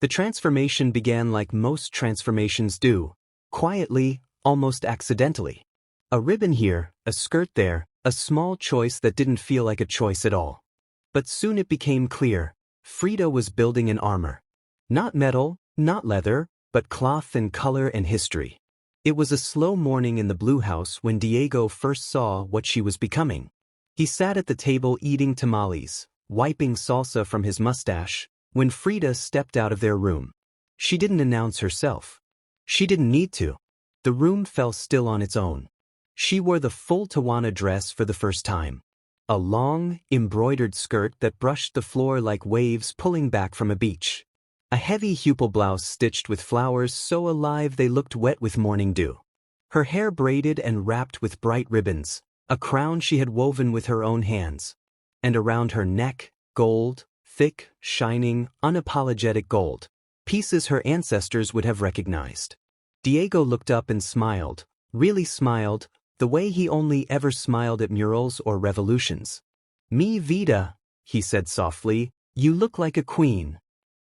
The transformation began like most transformations do, quietly, almost accidentally. A ribbon here, a skirt there, a small choice that didn't feel like a choice at all. But soon it became clear, Frida was building an armor. Not metal, not leather, but cloth and color and history. It was a slow morning in the Blue House when Diego first saw what she was becoming. He sat at the table eating tamales, wiping salsa from his mustache, when Frida stepped out of their room. She didn't announce herself. She didn't need to. The room fell still on its own. She wore the full Tehuana dress for the first time. A long, embroidered skirt that brushed the floor like waves pulling back from a beach. A heavy hupel blouse stitched with flowers so alive they looked wet with morning dew. Her hair braided and wrapped with bright ribbons, a crown she had woven with her own hands. And around her neck, gold, thick, shining, unapologetic gold, pieces her ancestors would have recognized. Diego looked up and smiled, really smiled, the way he only ever smiled at murals or revolutions. "Mi vida," he said softly, "you look like a queen."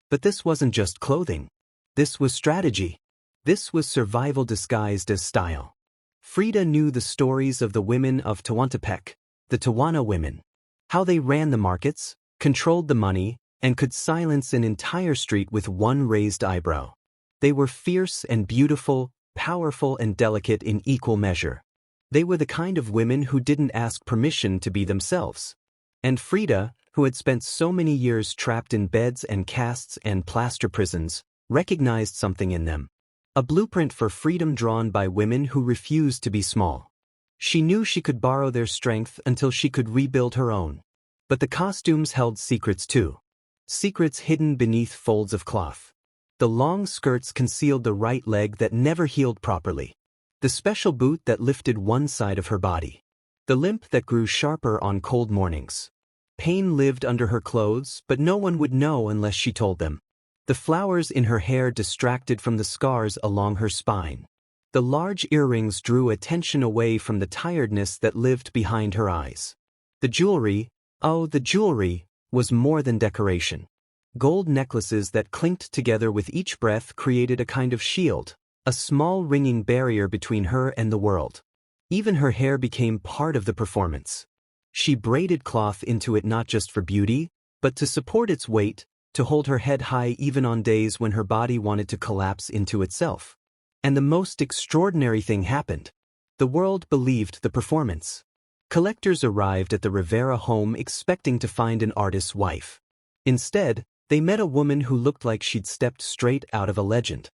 But this wasn't just clothing. This was strategy. This was survival disguised as style. Frida knew the stories of the women of Tehuantepec, the Tehuana women. How they ran the markets, controlled the money, and could silence an entire street with one raised eyebrow. They were fierce and beautiful, powerful and delicate in equal measure. They were the kind of women who didn't ask permission to be themselves. And Frida, who had spent so many years trapped in beds and castes and plaster prisons, recognized something in them. A blueprint for freedom drawn by women who refused to be small. She knew she could borrow their strength until she could rebuild her own. But the costumes held secrets too. Secrets hidden beneath folds of cloth. The long skirts concealed the right leg that never healed properly. The special boot that lifted one side of her body. The limp that grew sharper on cold mornings. Pain lived under her clothes, but no one would know unless she told them. The flowers in her hair distracted from the scars along her spine. The large earrings drew attention away from the tiredness that lived behind her eyes. The jewelry, oh, the jewelry, was more than decoration. Gold necklaces that clinked together with each breath created a kind of shield, a small ringing barrier between her and the world. Even her hair became part of the performance. She braided cloth into it not just for beauty, but to support its weight, to hold her head high even on days when her body wanted to collapse into itself. And the most extraordinary thing happened. The world believed the performance. Collectors arrived at the Rivera home expecting to find an artist's wife. Instead, they met a woman who looked like she'd stepped straight out of a legend.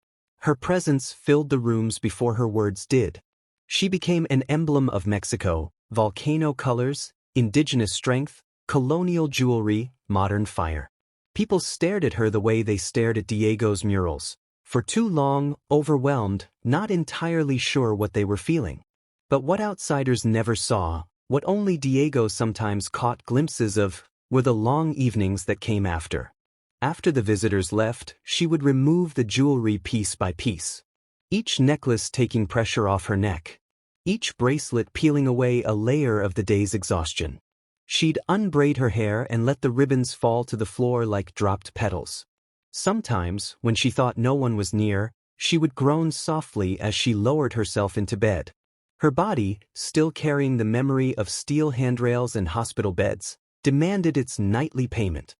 Her presence filled the rooms before her words did. She became an emblem of Mexico, volcano colors, indigenous strength, colonial jewelry, modern fire. People stared at her the way they stared at Diego's murals, for too long, overwhelmed, not entirely sure what they were feeling. But what outsiders never saw, what only Diego sometimes caught glimpses of, were the long evenings that came after. After the visitors left, she would remove the jewelry piece by piece. Each necklace taking pressure off her neck. Each bracelet peeling away a layer of the day's exhaustion. She'd unbraid her hair and let the ribbons fall to the floor like dropped petals. Sometimes, when she thought no one was near, she would groan softly as she lowered herself into bed. Her body, still carrying the memory of steel handrails and hospital beds, demanded its nightly payment.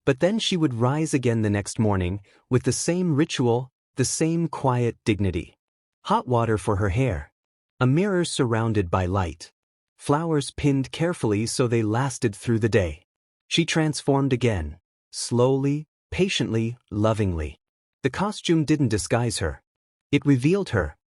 But then she would rise again the next morning, with the same ritual, the same quiet dignity. Hot water for her hair. A mirror surrounded by light. Flowers pinned carefully so they lasted through the day. She transformed again. Slowly, patiently, lovingly. The costume didn't disguise her. It revealed her.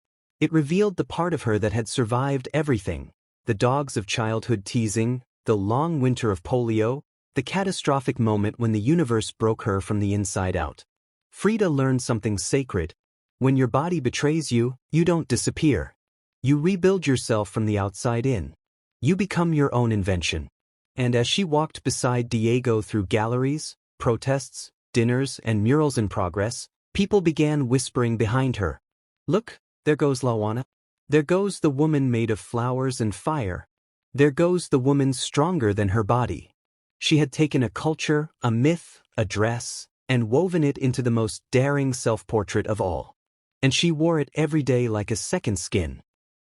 It revealed the part of her that had survived everything. The dogs of childhood teasing, the long winter of polio, the catastrophic moment when the universe broke her from the inside out. Frida learned something sacred. When your body betrays you, you don't disappear. You rebuild yourself from the outside in. You become your own invention. And as she walked beside Diego through galleries, protests, dinners, and murals in progress, people began whispering behind her. Look, there goes Tehuana. There goes the woman made of flowers and fire. There goes the woman stronger than her body. She had taken a culture, a myth, a dress, and woven it into the most daring self-portrait of all. And she wore it every day like a second skin,